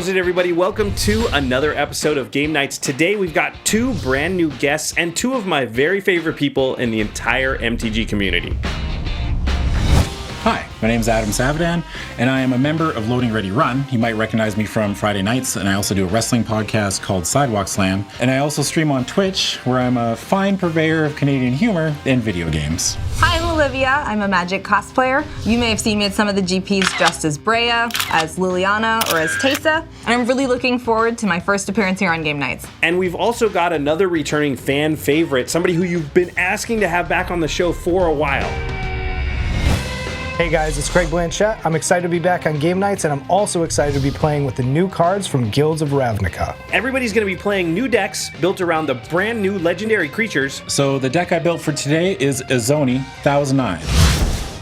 How's it, everybody? Welcome to another episode of Game Nights. Today we've got two brand new guests and two of my very favorite people in the entire MTG community. Hi, my name is Adam Savidan, and I am a member of LoadingReadyRun. You might recognize me from Friday nights, and I also do a wrestling podcast called Sidewalk Slam. And I also stream on Twitch, where I'm a fine purveyor of Canadian humor and video games. Hi, I'm Olivia. I'm a Magic cosplayer. You may have seen me at some of the GPs dressed as Brea, as Liliana, or as Teysa. And I'm really looking forward to my first appearance here on Game Nights. And we've also got another returning fan favorite, somebody who you've been asking to have back on the show for a while. Hey guys, it's Craig Blanchette. I'm excited to be back on Game Nights, and I'm also excited to be playing with the new cards from Guilds of Ravnica. Everybody's going to be playing new decks built around the brand new legendary creatures. So the deck I built for today is Izoni, 1009.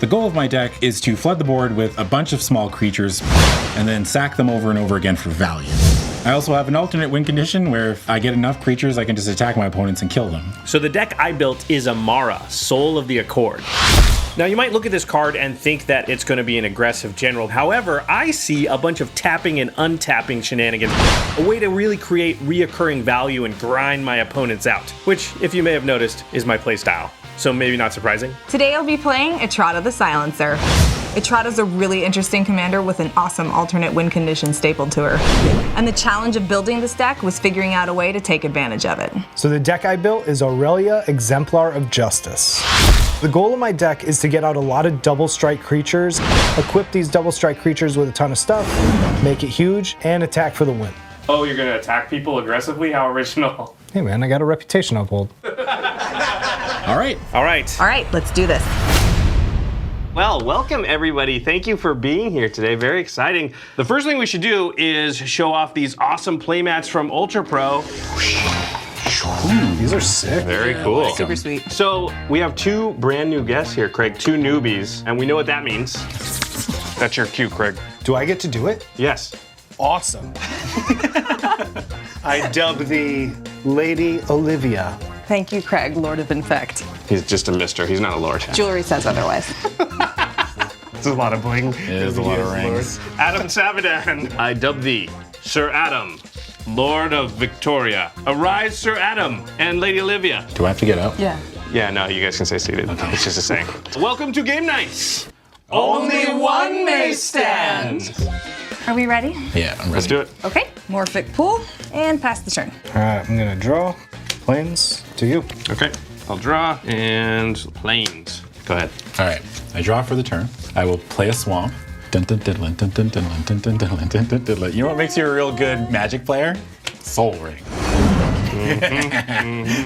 The goal of my deck is to flood the board with a bunch of small creatures and then sack them over and over again for value. I also have an alternate win condition where if I get enough creatures, I can just attack my opponents and kill them. So the deck I built is Emarra, Soul of the Accord. Now, you might look at this card and think that it's going to be an aggressive general. However, I see a bunch of tapping and untapping shenanigans, a way to really create reoccurring value and grind my opponents out, which, if you may have noticed, is my playstyle. So maybe not surprising. Today I'll be playing Etrata the Silencer. Etrata's a really interesting commander with an awesome alternate win condition stapled to her. And the challenge of building this deck was figuring out a way to take advantage of it. So the deck I built is Aurelia, Exemplar of Justice. The goal of my deck is to get out a lot of double strike creatures, equip these double strike creatures with a ton of stuff, make it huge, and attack for the win. Oh, you're going to attack people aggressively? How original. Hey man, I got a reputation to uphold. All right. All right, let's do this. Well, welcome everybody. Thank you for being here today. Very exciting. The first thing we should do is show off these awesome playmats from Ultra Pro. Ooh, these are sick. Very cool. Super sweet. So we have two brand new guests here, Craig, two newbies, and we know what that means. That's your cue, Craig. Do I get to do it? Yes. Awesome. I dub thee Lady Olivia. Thank you, Craig, Lord of Infect. He's just a mister. He's not a lord. Jewelry says otherwise. It's a lot of bling. It is a lot of rings. Adam Savidan. I dub thee Sir Adam, Lord of Victoria. Arise, Sir Adam and Lady Olivia. Do I have to get up? Yeah. Yeah, no, you guys can stay seated. Okay. It's just a saying. Welcome to Game Nights. Only one may stand. Are we ready? Yeah, I'm ready. Let's do it. Okay. Morphic pool and pass the turn. All right, I'm gonna draw. Plains to you. Okay, I'll draw and planes. Go ahead. All right, I draw for the turn. I will play a swamp. Dun, dun, dun, dun, dun, dun, dun, dun, dun, dun, dun, dun, dun, dun. You know what makes you a real good Magic player? Soul Ring.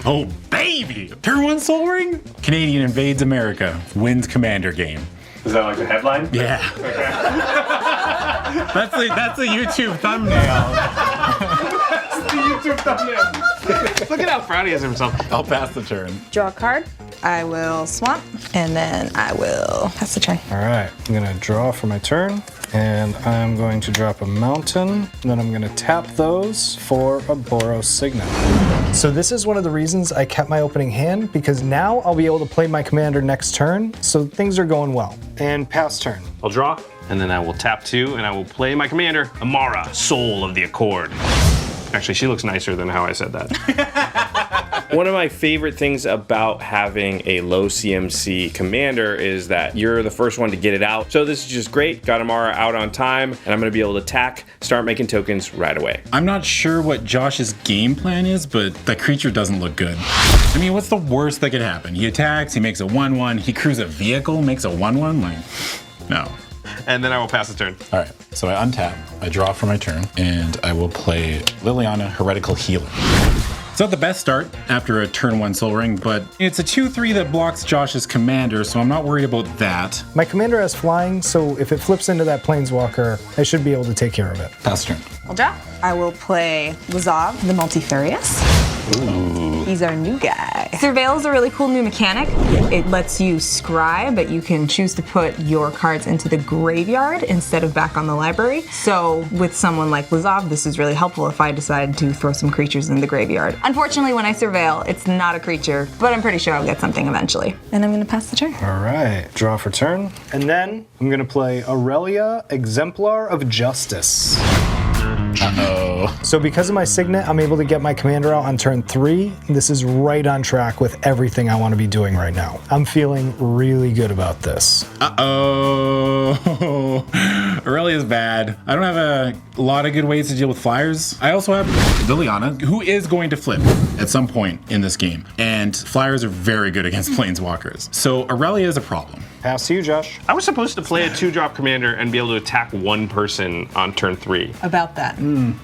Oh, baby! Turn one Soul Ring? Canadian invades America, wins Commander game. Is that like the headline? Yeah. That's a YouTube thumbnail. The YouTube thumbnail. Look at how proud he is of himself. I'll pass the turn. Draw a card. I will swamp, and then I will pass the turn. All right, I'm gonna draw for my turn, and I'm going to drop a mountain, and then I'm gonna tap those for a Boros Signet. So this is one of the reasons I kept my opening hand, because now I'll be able to play my commander next turn, so things are going well. And pass turn. I'll draw, and then I will tap two, and I will play my commander, Emarra, Soul of the Accord. Actually, she looks nicer than how I said that. One of my favorite things about having a low CMC commander is that you're the first one to get it out. So this is just great. Got Emarra out on time, and I'm going to be able to attack, start making tokens right away. I'm not sure what Josh's game plan is, but the creature doesn't look good. I mean, what's the worst that could happen? He attacks, he makes a 1/1, he crews a vehicle, makes a 1/1? Like, no. And then I will pass the turn. All right, so I untap, I draw for my turn, and I will play Liliana, Heretical Healer. It's not the best start after a turn 1 Soul Ring, but it's a 2/3 that blocks Josh's commander, so I'm not worried about that. My commander has flying, so if it flips into that planeswalker, I should be able to take care of it. Pass turn. I'll draw. I will play Lazav, the Multifarious. Ooh. He's our new guy. Surveil is a really cool new mechanic. It lets you scry, but you can choose to put your cards into the graveyard instead of back on the library. So with someone like Lazav, this is really helpful if I decide to throw some creatures in the graveyard. Unfortunately, when I Surveil, it's not a creature, but I'm pretty sure I'll get something eventually. And I'm gonna pass the turn. All right, draw for turn. And then I'm gonna play Aurelia, Exemplar of Justice. Uh-oh. So because of my signet, I'm able to get my commander out on turn 3. This is right on track with everything I want to be doing right now. I'm feeling really good about this. Uh-oh. Aurelia's bad. I don't have a lot of good ways to deal with flyers. I also have Liliana, who is going to flip at some point in this game. And flyers are very good against planeswalkers. So Aurelia is a problem. Pass to you, Josh. I was supposed to play a 2-drop commander and be able to attack one person on turn 3. About that.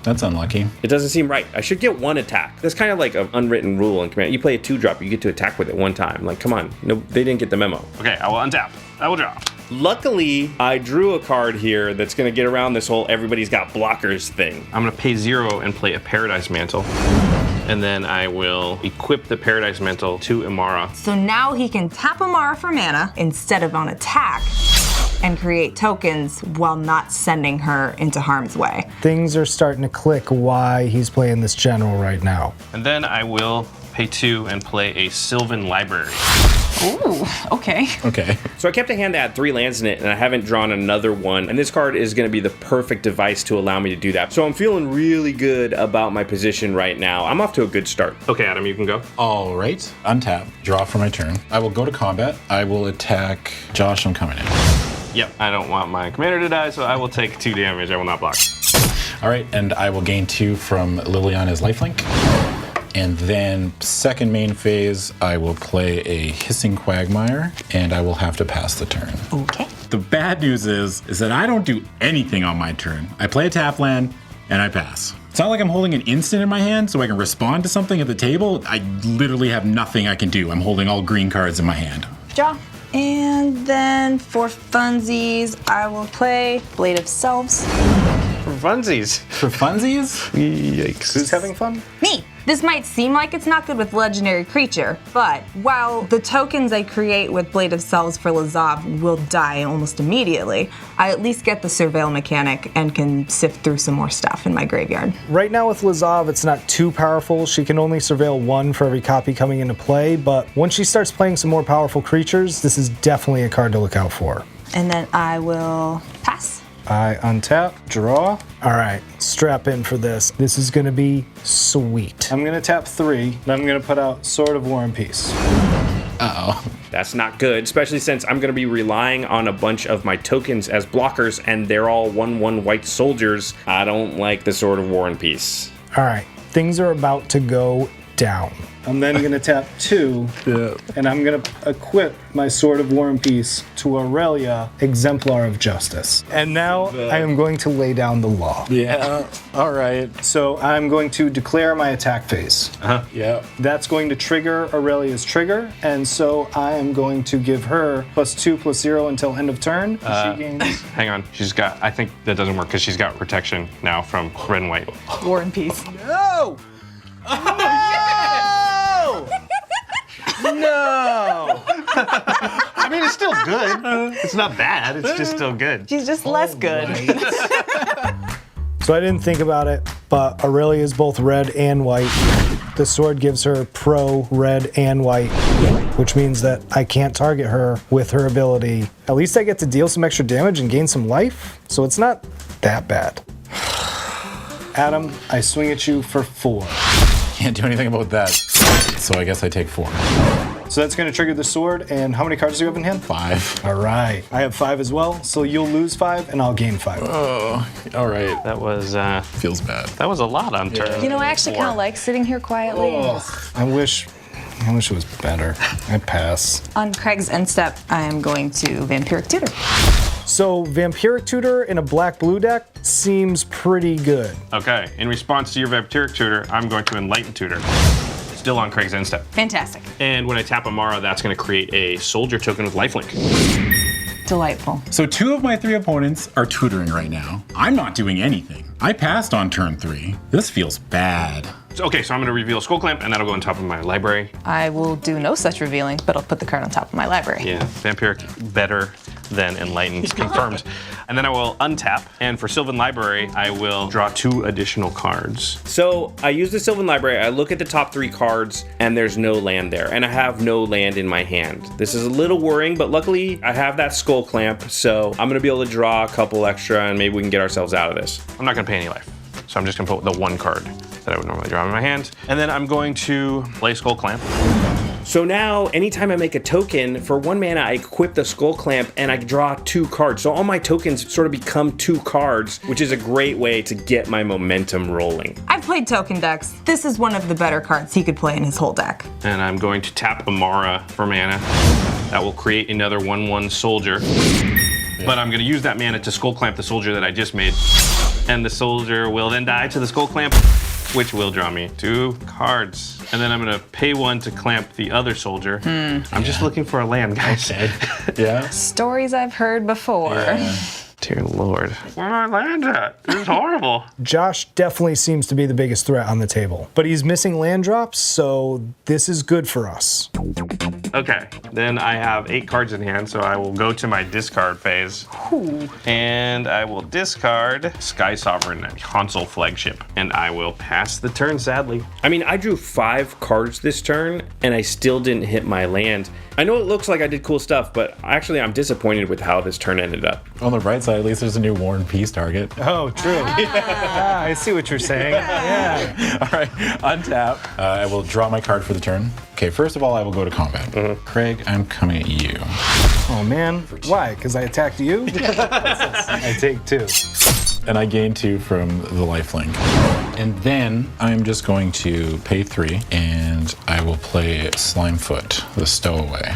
That's unlucky. It doesn't seem right. I should get one attack. That's kind of like an unwritten rule in Commander. You play a 2-drop, you get to attack with it one time. Like, come on. No, they didn't get the memo. Okay, I will untap. I will draw. Luckily, I drew a card here that's going to get around this whole everybody's got blockers thing. I'm going to pay 0 and play a Paradise Mantle. And then I will equip the Paradise Mantle to Emarra. So now he can tap Emarra for mana instead of on attack and create tokens while not sending her into harm's way. Things are starting to click why he's playing this general right now. And then I will pay 2 and play a Sylvan Library. Ooh, okay. Okay. So I kept a hand that had 3 lands in it, and I haven't drawn another one. And this card is going to be the perfect device to allow me to do that. So I'm feeling really good about my position right now. I'm off to a good start. Okay, Adam, you can go. All right. Untap. Draw for my turn. I will go to combat. I will attack Josh. I'm coming in. Yep, I don't want my commander to die, so I will take 2 damage. I will not block. All right. And I will gain 2 from Liliana's lifelink. And then second main phase, I will play a Hissing Quagmire, and I will have to pass the turn. Okay. The bad news is that I don't do anything on my turn. I play a tap land, and I pass. It's not like I'm holding an instant in my hand so I can respond to something at the table. I literally have nothing I can do. I'm holding all green cards in my hand. Draw. And then for funsies, I will play Blade of Selves. For funsies. For funsies? Yikes. Who's having fun? Me! This might seem like it's not good with legendary creature, but while the tokens I create with Blade of Selves for Lazav will die almost immediately, I at least get the Surveil mechanic and can sift through some more stuff in my graveyard. Right now with Lazav, it's not too powerful. She can only surveil 1 for every copy coming into play, but once she starts playing some more powerful creatures, this is definitely a card to look out for. And then I will pass. I untap, draw. All right, strap in for this. This is gonna be sweet. I'm gonna tap 3, and I'm gonna put out Sword of War and Peace. Uh-oh. That's not good, especially since I'm going to be relying on a bunch of my tokens as blockers, and they're all 1/1 white soldiers. I don't like the Sword of War and Peace. All right, things are about to go down. I'm then gonna tap 2, and I'm gonna equip my Sword of War and Peace to Aurelia, Exemplar of Justice. And now I am going to lay down the law. Yeah. All right. So I'm going to declare my attack phase. Yeah. That's going to trigger Aurelia's trigger, and so I am going to give her +2/+0 until end of turn. She gains. Hang on. I think that doesn't work because she's got protection now from red and white. War and Peace. No! No! I mean, it's still good. It's not bad. It's just still good. She's just less good. So I didn't think about it, but Aurelia is both red and white. The sword gives her pro red and white, which means that I can't target her with her ability. At least I get to deal some extra damage and gain some life, so it's not that bad. Adam, I swing at you for 4. Can't do anything about that. So I guess I take 4. So that's going to trigger the sword, and how many cards do you have in hand? 5. All right. I have 5 as well, so you'll lose 5 and I'll gain 5. Oh, all right. That was Feels bad. that was a lot on turn. You know, I actually kind of like sitting here quietly. I wish it was better. I pass. On Craig's end step, I am going to Vampiric Tutor. So Vampiric Tutor in a black-blue deck seems pretty good. Okay, in response to your Vampiric Tutor, I'm going to Enlighten Tutor. Still on Craig's end step. Fantastic. And when I tap Emarra, that's going to create a soldier token with lifelink. Delightful. So 2 of my 3 opponents are tutoring right now. I'm not doing anything. I passed on turn 3. This feels bad. Okay, so I'm going to reveal Skull Clamp, and that'll go on top of my library. I will do no such revealing, but I'll put the card on top of my library. Yeah, Vampiric better than Enlightened, confirmed. And then I will untap, and for Sylvan Library, I will draw 2 additional cards. So I use the Sylvan Library, I look at the top 3 cards, and there's no land there, and I have no land in my hand. This is a little worrying, but luckily I have that Skull Clamp, so I'm gonna be able to draw a couple extra, and maybe we can get ourselves out of this. I'm not gonna pay any life. So I'm just gonna put the one card that I would normally draw in my hand. And then I'm going to play Skull Clamp. So now, anytime I make a token, for 1 mana, I equip the Skull Clamp and I draw 2 cards. So all my tokens sort of become 2 cards, which is a great way to get my momentum rolling. I've played token decks. This is one of the better cards he could play in his whole deck. And I'm going to tap Emarra for mana. That will create another 1/1 soldier. But I'm gonna use that mana to Skull Clamp the soldier that I just made. And the soldier will then die to the Skull Clamp, which will draw me 2 cards. And then I'm gonna pay 1 to clamp the other soldier. I'm just looking for a land, guys. Yeah. Stories I've heard before. Yeah. Dear Lord. Where are my lands at? This is horrible. Josh definitely seems to be the biggest threat on the table, but he's missing land drops, so this is good for us. Okay, then I have 8 cards in hand, so I will go to my discard phase. And I will discard Sky Sovereign Console Flagship. And I will pass the turn, sadly. I mean, I drew 5 cards this turn, and I still didn't hit my land. I know it looks like I did cool stuff, but actually I'm disappointed with how this turn ended up. On the right side, at least there's a new War and Peace target. Oh, true. I see what you're saying. Yeah. All right, untap. I will draw my card for the turn. Okay, first of all, I will go to combat. Craig, I'm coming at you. Oh, man. Why? Because I attacked you? I take 2. And I gain 2 from the lifelink. And then I'm just going to pay 3, and I will play Slimefoot, the Stowaway.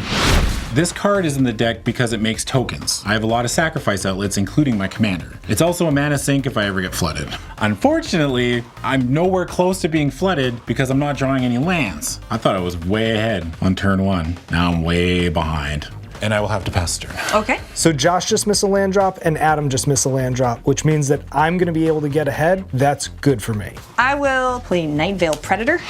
This card is in the deck because it makes tokens. I have a lot of sacrifice outlets, including my commander. It's also a mana sink if I ever get flooded. Unfortunately, I'm nowhere close to being flooded because I'm not drawing any lands. I thought I was way ahead on turn 1. Now I'm way behind. And I will have to pass the turn. Okay. So Josh just missed a land drop and Adam just missed a land drop, which means that I'm going to be able to get ahead. That's good for me. I will play Nightveil Predator.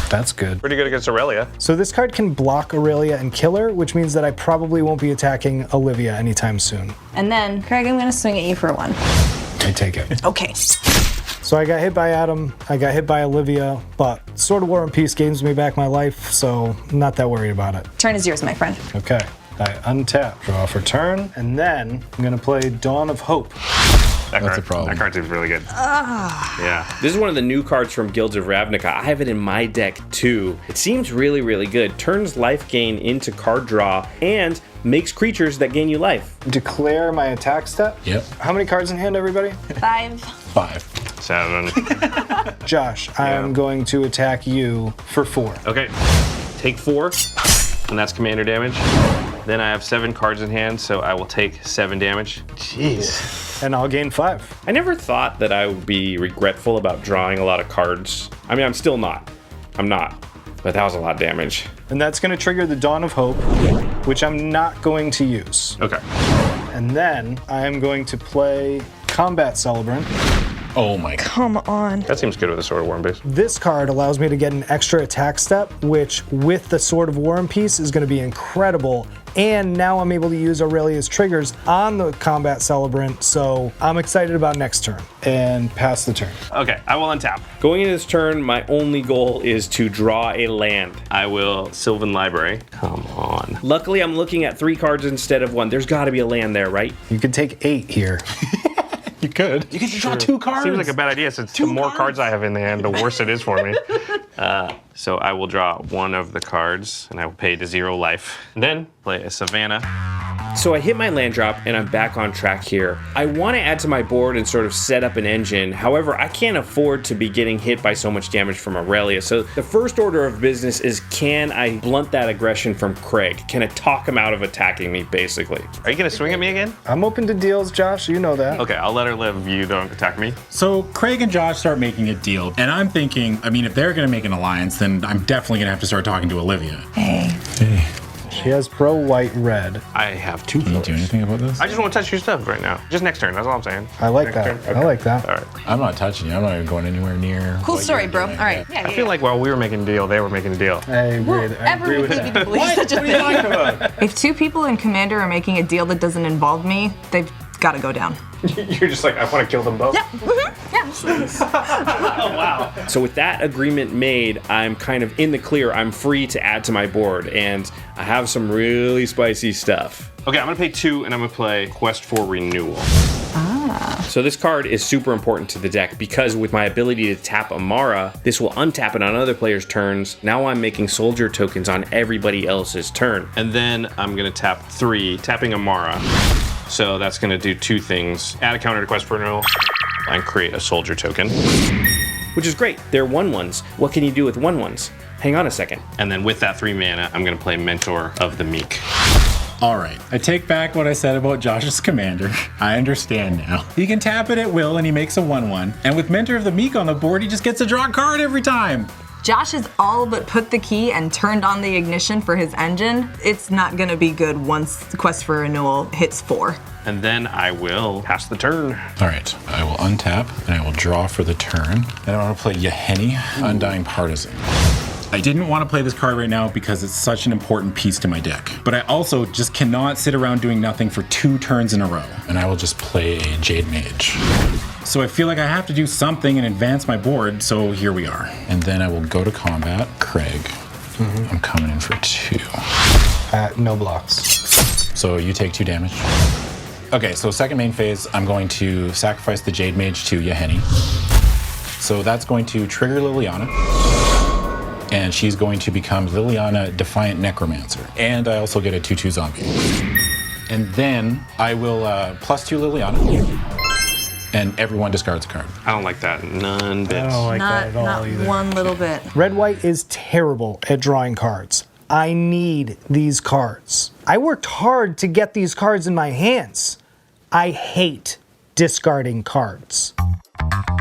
That's good. Pretty good against Aurelia. So this card can block Aurelia and kill her, which means that I probably won't be attacking Olivia anytime soon. And then, Craig, I'm going to swing at you for 1. I take it. Okay. So I got hit by Adam, I got hit by Olivia, but Sword of War and Peace gains me back my life, so I'm not that worried about it. Turn is yours, my friend. Okay. I untap, draw for turn, and then I'm gonna play Dawn of Hope. That's a problem. That card seems really good. Yeah. This is one of the new cards from Guilds of Ravnica. I have it in my deck too. It seems really, really good. Turns life gain into card draw and makes creatures that gain you life. Declare my attack step. Yep. How many cards in hand, everybody? 5. 5. 7. Josh, I am going to attack you for 4. Okay. Take 4, and that's commander damage. Then I have 7 cards in hand, so I will take 7 damage. Jeez. And I'll gain 5. I never thought that I would be regretful about drawing a lot of cards. I mean, I'm still not. I'm not. But that was a lot of damage. And that's gonna trigger the Dawn of Hope, which I'm not going to use. Okay. And then I am going to play Combat Celebrant. Oh my god. Come on. That seems good with a Sword of War and Peace. This card allows me to get an extra attack step, which with the Sword of War and Peace is gonna be incredible. And now I'm able to use Aurelia's triggers on the Combat Celebrant, so I'm excited about next turn. And pass the turn. Okay, I will untap. Going into this turn, my only goal is to draw a land. I will Sylvan Library. Come on. Luckily, I'm looking at 3 cards instead of 1. There's gotta be a land there, right? You can take 8 here. You could. You could draw 2 cards. Seems like a bad idea since the more cards I have in the hand, the worse it is for me. So I will draw 1 of the cards, and I will pay to 0 life. And then play a Savannah. So I hit my land drop and I'm back on track here. I want to add to my board and sort of set up an engine. However, I can't afford to be getting hit by so much damage from Aurelia. So the first order of business is, can I blunt that aggression from Craig? Can I talk him out of attacking me, basically? Are you gonna swing at me again? I'm open to deals, Josh, you know that. Okay, I'll let her live. You don't attack me. So Craig and Josh start making a deal, and I'm thinking, I mean, if they're gonna make an alliance, then I'm definitely gonna have to start talking to Olivia. Hey. Hey. She has pro white red. I have 2 Can you colors. do anything about this? I just want to touch your stuff right now. Just next turn, that's all I'm saying. I like Next that. turn? I like that. All right. I'm not touching you. I'm not even going anywhere near. Cool what story, you're bro. doing. All right. Yeah, I feel like while we were making a deal, they were making a deal. I agree. I agree with Everyone that. believes such a What are you talking about? If 2 people in Commander are making a deal that doesn't involve me, they've got to go down. You're just like, I want to kill them both? Yeah. Mm-hmm. Yeah. So with that agreement made, I'm kind of in the clear. I'm free to add to my board, and I have some really spicy stuff. Okay, I'm gonna pay 2, and I'm gonna play Quest for Renewal. So this card is super important to the deck because with my ability to tap Emarra, this will untap it on other players' turns. Now I'm making soldier tokens on everybody else's turn. And then I'm gonna tap 3, tapping Emarra. So that's gonna do 2 things. Add a counter to quest for renewal and create a soldier token. Which is great. They're 1/1s. What can you do with 1/1s? Hang on a second. And then with that 3 mana, I'm gonna play Mentor of the Meek. All right, I take back what I said about Josh's commander. I understand now. He can tap it at will and he makes a 1/1. And with Mentor of the Meek on the board, he just gets to draw a card every time. Josh has all but put the key and turned on the ignition for his engine. It's not gonna be good once the quest for renewal hits 4. And then I will pass the turn. All right, I will untap and I will draw for the turn. And I want to play Yahenni, Undying Partisan. I didn't want to play this card right now because it's such an important piece to my deck. But I also just cannot sit around doing nothing for 2 turns in a row. And I will just play a Jade Mage. So I feel like I have to do something and advance my board, so here we are. And then I will go to combat. Craig, I'm coming in for 2. No blocks. So you take 2 damage. Okay, so second main phase, I'm going to sacrifice the Jade Mage to Yahenni. So that's going to trigger Liliana. And she's going to become Liliana Defiant Necromancer. And I also get a 2/2 zombie. And then I will +2 Liliana. And everyone discards a card. I don't like that, none bits. I don't like that at all Not either. one little bit. Red-white is terrible at drawing cards. I need these cards. I worked hard to get these cards in my hands. I hate discarding cards.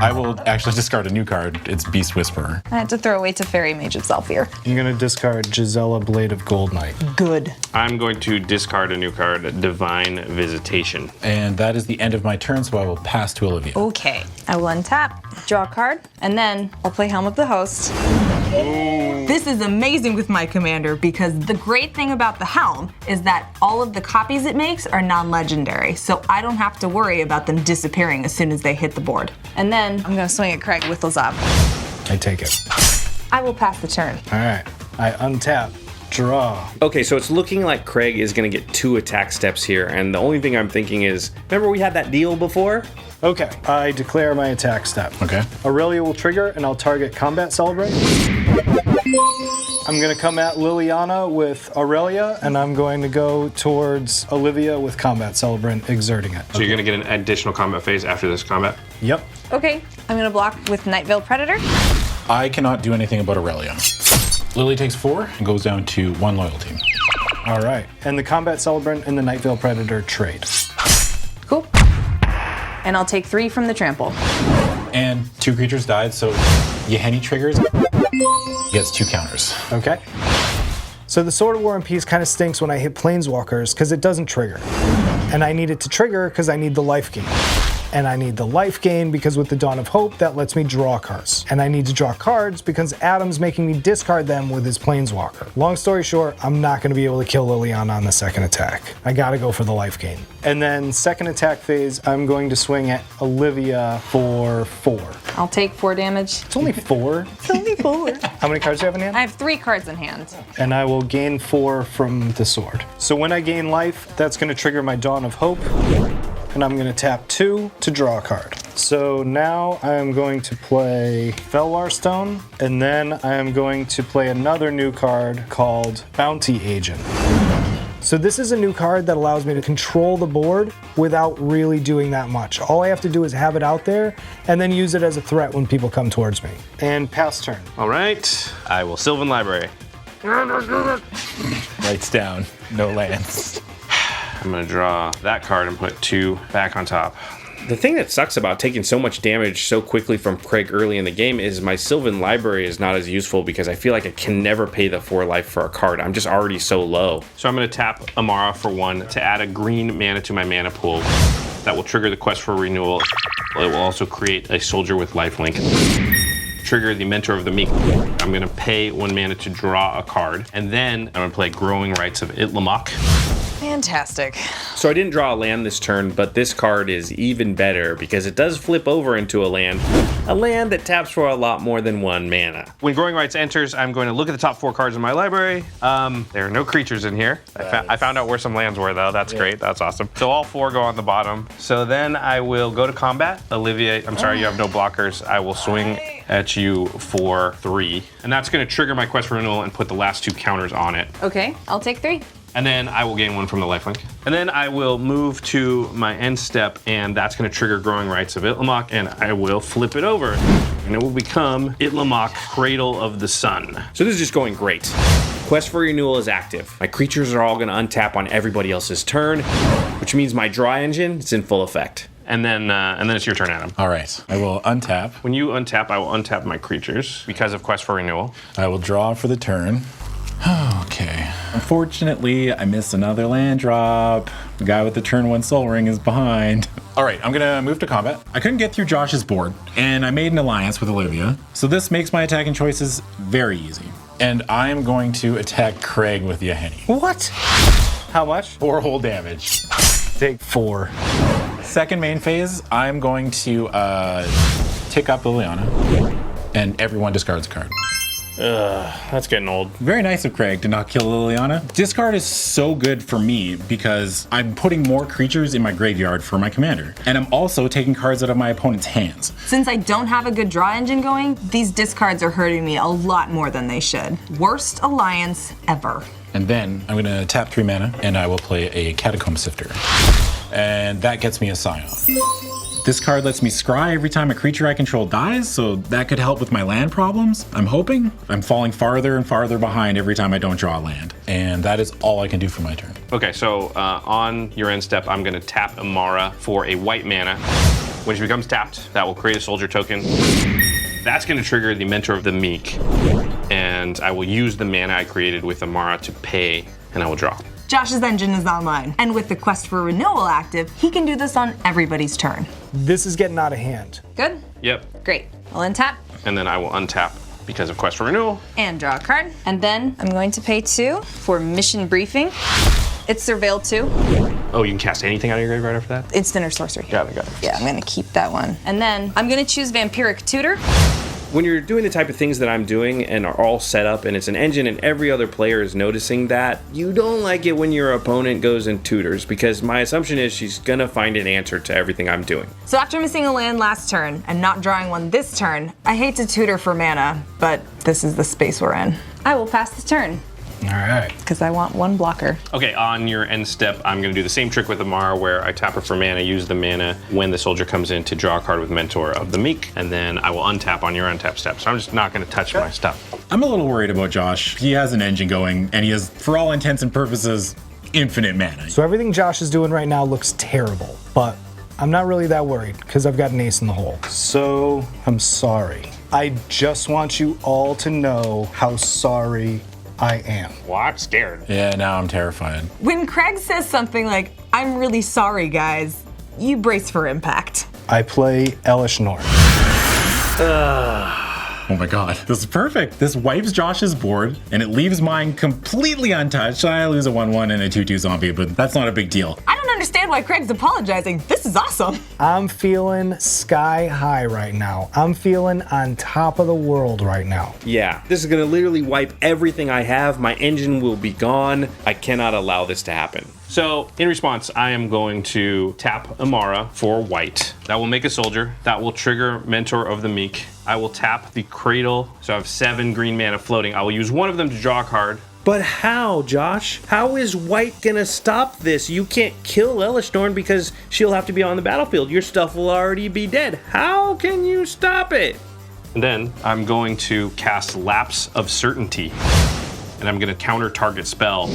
I will actually discard a new card. It's Beast Whisperer. I had to throw away Teferi Mage of Zhalfir. I'm gonna discard Gisela Blade of Gold Knight. Good. I'm going to discard a new card, Divine Visitation. And that is the end of my turn, so I will pass to Olivia. Okay. I will untap, draw a card, and then I'll play Helm of the Host. This is amazing with my commander because the great thing about the Helm is that all of the copies it makes are non-legendary, so I don't have to worry about them disappearing as soon as they hit the board. And then I'm gonna swing at Craig with Lazav. I take it. I will pass the turn. All right. I untap, draw. Okay, so it's looking like Craig is going to get 2 attack steps here, and the only thing I'm thinking is, remember we had that deal before? Okay. I declare my attack step. Okay. Aurelia will trigger, and I'll target Combat Celebrate. I'm going to come at Liliana with Aurelia, and I'm going to go towards Olivia with Combat Celebrant, exerting it. So you're gonna get an additional combat phase after this combat? Yep. Okay, I'm gonna block with Nightveil Predator. I cannot do anything about Aurelia. Lily takes 4 and goes down to 1 loyalty. All right. And the Combat Celebrant and the Nightveil Predator trade. Cool. And I'll take 3 from the trample. And 2 creatures died, so Yahenni triggers. Gets 2 counters. Okay. So the Sword of War and Peace kind of stinks when I hit Planeswalkers because it doesn't trigger. And I need it to trigger because I need the life gain. And I need the life gain because with the Dawn of Hope, that lets me draw cards. And I need to draw cards because Adam's making me discard them with his Planeswalker. Long story short, I'm not going to be able to kill Liliana on the second attack. I got to go for the life gain. And then second attack phase, I'm going to swing at Olivia for 4. I'll take 4 damage. It's only 4. It's only 4. How many cards do you have in hand? I have 3 cards in hand. And I will gain 4 from the sword. So when I gain life, that's going to trigger my Dawn of Hope. And I'm going to tap 2 to draw a card. So now I am going to play Felwar Stone, and then I am going to play another new card called Bounty Agent. So this is a new card that allows me to control the board without really doing that much. All I have to do is have it out there and then use it as a threat when people come towards me. And pass turn. All right, I will Sylvan Library. Lights down, no lands. I'm gonna draw that card and put 2 back on top. The thing that sucks about taking so much damage so quickly from Craig early in the game is my Sylvan Library is not as useful because I feel like I can never pay the 4 life for a card. I'm just already so low. So I'm gonna tap Emarra for 1 to add a green mana to my mana pool. That will trigger the quest for renewal. It will also create a soldier with lifelink. Trigger the Mentor of the Meek. I'm gonna pay 1 mana to draw a card, and then I'm gonna play Growing Rights of Itlamok. Fantastic. So I didn't draw a land this turn, but this card is even better because it does flip over into a land that taps for a lot more than 1 mana. When Growing Rights enters, I'm going to look at the top 4 cards in my library. There are no creatures in here. I found out where some lands were though. That's great. That's awesome. So all 4 go on the bottom. So then I will go to combat. Olivia, I'm sorry, you have no blockers. I will swing at you for 3. And that's going to trigger my quest for renewal and put the last 2 counters on it. Okay, I'll take 3. And then I will gain 1 from the lifelink. And then I will move to my end step, and that's going to trigger Growing Rights of Itlimoc, and I will flip it over. And it will become Itlimoc, Cradle of the Sun. So this is just going great. Quest for Renewal is active. My creatures are all going to untap on everybody else's turn, which means my draw engine is in full effect. And then it's your turn, Adam. All right, I will untap. When you untap, I will untap my creatures because of Quest for Renewal. I will draw for the turn. Okay. Unfortunately, I missed another land drop. The guy with the turn 1 Soul Ring is behind. All right, I'm gonna move to combat. I couldn't get through Josh's board, and I made an alliance with Olivia. So this makes my attacking choices very easy. And I am going to attack Craig with Yahenni. What? How much? 4 whole damage. Take 4. Second main phase, I'm going to tick up Liliana, and everyone discards a card. That's getting old. Very nice of Craig to not kill Liliana. Discard is so good for me because I'm putting more creatures in my graveyard for my commander. And I'm also taking cards out of my opponent's hands. Since I don't have a good draw engine going, these discards are hurting me a lot more than they should. Worst alliance ever. And then I'm gonna tap 3 mana and I will play a Catacomb Sifter. And that gets me a sign-off. This card lets me scry every time a creature I control dies, so that could help with my land problems, I'm hoping. I'm falling farther and farther behind every time I don't draw a land. And that is all I can do for my turn. Okay, so on your end step, I'm going to tap Emarra for a white mana. When she becomes tapped, that will create a soldier token. That's going to trigger the Mentor of the Meek. And I will use the mana I created with Emarra to pay, and I will draw. Josh's engine is online, and with the Quest for Renewal active, he can do this on everybody's turn. This is getting out of hand. Good? Yep. Great. I'll untap. And then I will untap because of Quest for Renewal. And draw a card. And then I'm going to pay 2 for Mission Briefing. It's Surveil 2. Oh, you can cast anything out of your graveyard after that? Instant or sorcery. Got it. Yeah, I'm gonna keep that one. And then I'm gonna choose Vampiric Tutor. When you're doing the type of things that I'm doing and are all set up and it's an engine and every other player is noticing that, you don't like it when your opponent goes and tutors, because my assumption is she's gonna find an answer to everything I'm doing. So after missing a land last turn and not drawing one this turn, I hate to tutor for mana, but this is the space we're in. I will pass this turn. All right. Because I want 1 blocker. Okay, on your end step, I'm going to do the same trick with Emarra where I tap her for mana, use the mana when the soldier comes in to draw a card with Mentor of the Meek, and then I will untap on your untap step. So I'm just not going to touch my stuff. I'm a little worried about Josh. He has an engine going, and he has, for all intents and purposes, infinite mana. So everything Josh is doing right now looks terrible, but I'm not really that worried because I've got an ace in the hole. So I'm sorry. I just want you all to know how sorry I am. Well, I'm scared. Yeah, now I'm terrified. When Craig says something like, I'm really sorry, guys, you brace for impact. I play Elish Norn. Oh my god, this is perfect. This wipes Josh's board, and it leaves mine completely untouched. I lose a 1/1 and a 2/2 zombie, but that's not a big deal. I don't understand why Craig's apologizing. This is awesome. I'm feeling sky high right now. I'm feeling on top of the world right now. Yeah, this is gonna literally wipe everything I have. My engine will be gone. I cannot allow this to happen. So, in response, I am going to tap Emarra for white. That will make a soldier. That will trigger Mentor of the Meek. I will tap the Cradle, so I have 7 green mana floating. I will use one of them to draw a card. But how, Josh? How is white gonna stop this? You can't kill Elish Norn because she'll have to be on the battlefield. Your stuff will already be dead. How can you stop it? And then I'm going to cast Lapse of Certainty. And I'm going to counter target spell.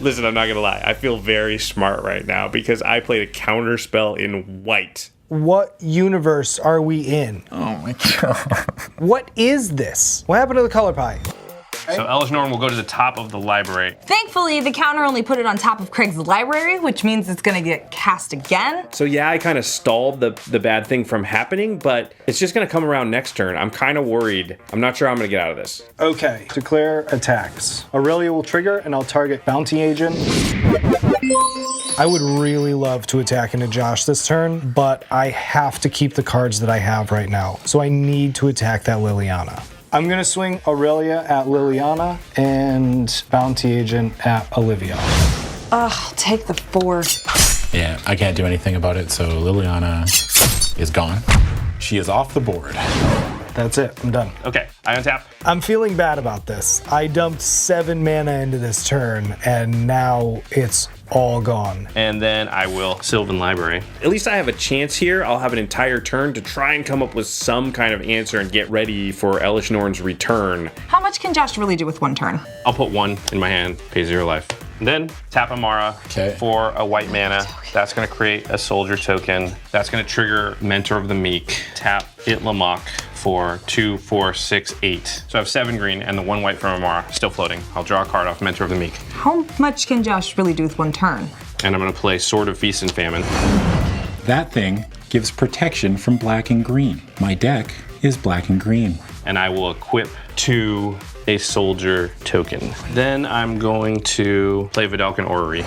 Listen, I'm not gonna lie. I feel very smart right now because I played a counter spell in white. What universe are we in? Oh my god. What is this? What happened to the color pie? So Elish Norn will go to the top of the library. Thankfully, the counter only put it on top of Craig's library, which means it's gonna get cast again. So yeah, I kind of stalled the bad thing from happening, but it's just gonna come around next turn. I'm kind of worried. I'm not sure I'm gonna get out of this. Okay, declare attacks. Aurelia will trigger, and I'll target Bounty Agent. I would really love to attack into Josh this turn, but I have to keep the cards that I have right now. So I need to attack that Liliana. I'm gonna swing Aurelia at Liliana and Bounty Agent at Olivia. I'll take the 4. Yeah, I can't do anything about it, so Liliana is gone. She is off the board. That's it, I'm done. Okay, I untap. I'm feeling bad about this. I dumped 7 mana into this turn, and now it's all gone. And then I will Sylvan Library. At least I have a chance here. I'll have an entire turn to try and come up with some kind of answer and get ready for Elish Norn's return. How much can Josh really do with 1 turn? I'll put 1 in my hand, pay 0 life. And then tap Emarra for a white mana. That's gonna create a soldier token. That's gonna trigger Mentor of the Meek. Tap Itlamok for 2, 4, 6, 8. So I have 7 green and the 1 white from Emarra still floating. I'll draw a card off Mentor of the Meek. How much can Josh really do with 1 turn? And I'm gonna play Sword of Feast and Famine. That thing gives protection from black and green. My deck is black and green. And I will equip to a soldier token. Then I'm going to play Vidalcan Orrery.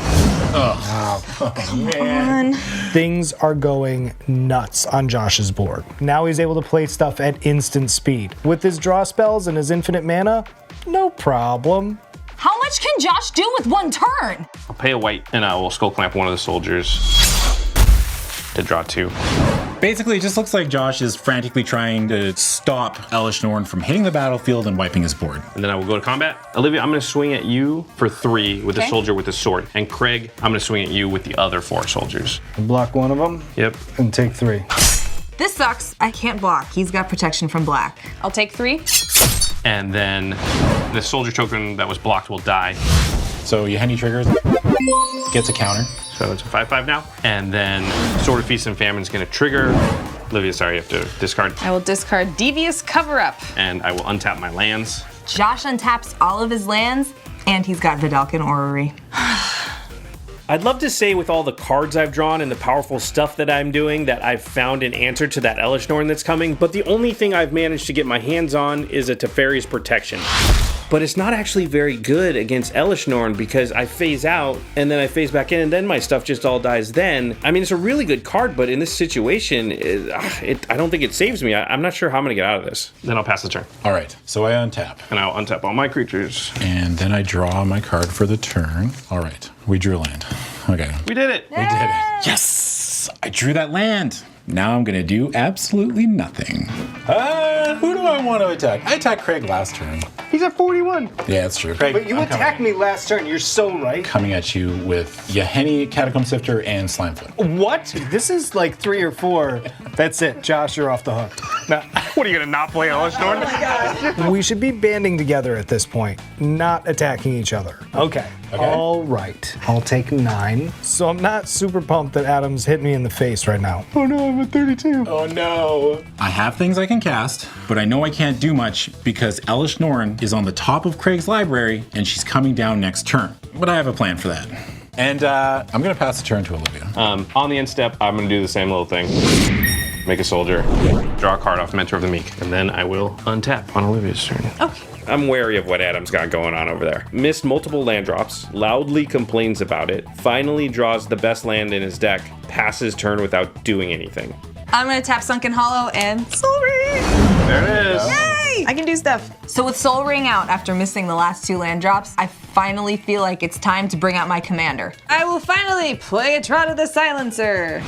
Things are going nuts on Josh's board. Now he's able to play stuff at instant speed. With his draw spells and his infinite mana, no problem. How much can Josh do with 1 turn? I'll pay a white and I will Skull Clamp one of the soldiers to draw 2. Basically, it just looks like Josh is frantically trying to stop Elish Norn from hitting the battlefield and wiping his board. And then I will go to combat. Olivia, I'm gonna swing at you for 3 with the soldier with the sword. And Craig, I'm gonna swing at you with the other 4 soldiers. Block 1 of them. Yep. And take 3. This sucks. I can't block. He's got protection from black. I'll take 3. And then the soldier token that was blocked will die. So Yeheni triggers, gets a counter. So it's a 5/5 now. And then Sword of Feast and Famine is gonna trigger. Olivia, sorry, you have to discard. I will discard Devious Cover-Up. And I will untap my lands. Josh untaps all of his lands, and he's got Vidalcan Orrery. I'd love to say with all the cards I've drawn and the powerful stuff that I'm doing that I've found an answer to that Elish Norn that's coming, but the only thing I've managed to get my hands on is a Teferi's Protection. But it's not actually very good against Elish Norn because I phase out and then I phase back in and then my stuff just all dies then. I mean, it's a really good card, but in this situation, I don't think it saves me. I'm not sure how I'm gonna get out of this. Then I'll pass the turn. All right, so I untap. And I'll untap all my creatures. And then I draw my card for the turn. All right, we drew a land. Okay. We did it. We did it. Yes! I drew that land. Now I'm gonna do absolutely nothing. Who do I want to attack? I attacked Craig last turn. He's at 41. Yeah, that's true. But you attacked me last turn. You're so right. Coming at you with Yeheni, Catacomb Sifter, and Slimefoot. What? This is like 3 or 4. That's it. Josh, you're off the hook. Now, What are you gonna not play Elish Norn? we should be banding together at this point, not attacking each other. Okay. All right. I'll take 9. So I'm not super pumped that Adam's hit me in the face right now. Oh no, I'm at 32. Oh no. I have things I can cast, but I know I can't do much because Elish Norn is on the top of Craig's library and she's coming down next turn. But I have a plan for that. And I'm gonna pass the turn to Olivia. On the end step, I'm gonna do the same little thing. Make a soldier, draw a card off Mentor of the Meek, and then I will untap on Olivia's turn. Okay. I'm wary of what Adam's got going on over there. Missed multiple land drops, loudly complains about it, finally draws the best land in his deck, passes turn without doing anything. I'm gonna tap Sunken Hollow and Soul Ring. There it is. Yay! I can do stuff. So with Soul Ring out after missing the last 2 land drops, I finally feel like it's time to bring out my commander. I will finally play Etrata the Silencer.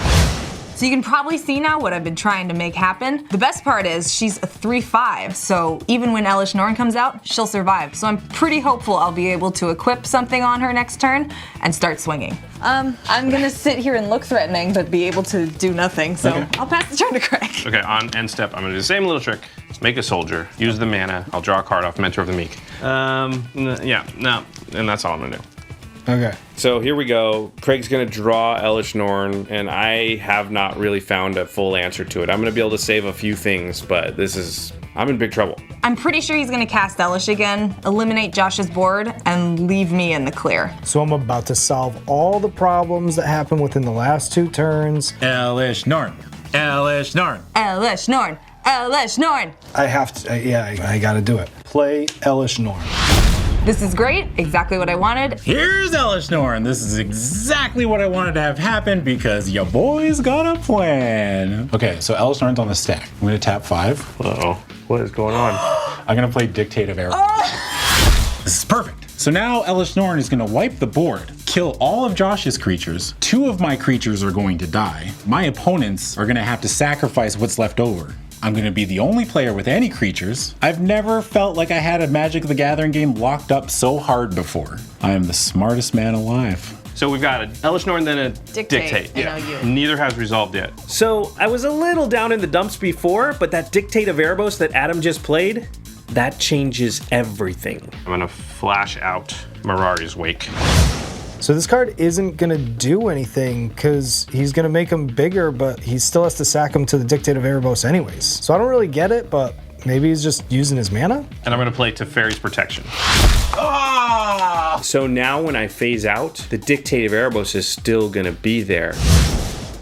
So you can probably see now what I've been trying to make happen. The best part is she's a 3/5, so even when Elish Norn comes out, she'll survive. So I'm pretty hopeful I'll be able to equip something on her next turn and start swinging. I'm gonna sit here and look threatening, but be able to do nothing. So I'll pass the turn to Craig. Okay, on end step, I'm gonna do the same little trick. Make a soldier, use the mana, I'll draw a card off Mentor of the Meek. And that's all I'm gonna do. Okay. So here we go. Craig's gonna draw Elish Norn, and I have not really found a full answer to it. I'm gonna be able to save a few things, but this is I'm in big trouble. I'm pretty sure he's gonna cast Elish again, eliminate Josh's board, and leave me in the clear. So I'm about to solve all the problems that happened within the last 2 turns. Elish Norn. Elish Norn. Elish Norn! Elish Norn! I have to, I gotta do it. Play Elish Norn. This is great, exactly what I wanted. Here's Elish Norn. This is exactly what I wanted to have happen because your boy's got a plan. Okay, so Elish Norn's on the stack. I'm gonna tap 5. Uh-oh. What is going on? I'm gonna play Dictate of Arrow. This is perfect. So now Elish Norn is gonna wipe the board, kill all of Josh's creatures. 2 of my creatures are going to die. My opponents are gonna have to sacrifice what's left over. I'm gonna be the only player with any creatures. I've never felt like I had a Magic the Gathering game locked up so hard before. I am the smartest man alive. So we've got an Elish Norn, then a Dictate. and you. Neither has resolved yet. So I was a little down in the dumps before, but that Dictate of Erebos that Adam just played, that changes everything. I'm gonna flash out Mirari's Wake. So this card isn't gonna do anything because he's gonna make him bigger, but he still has to sack him to the Dictate of Erebos anyways. So I don't really get it, but maybe he's just using his mana? And I'm gonna play Teferi's Protection. So now when I phase out, the Dictate of Erebos is still gonna be there.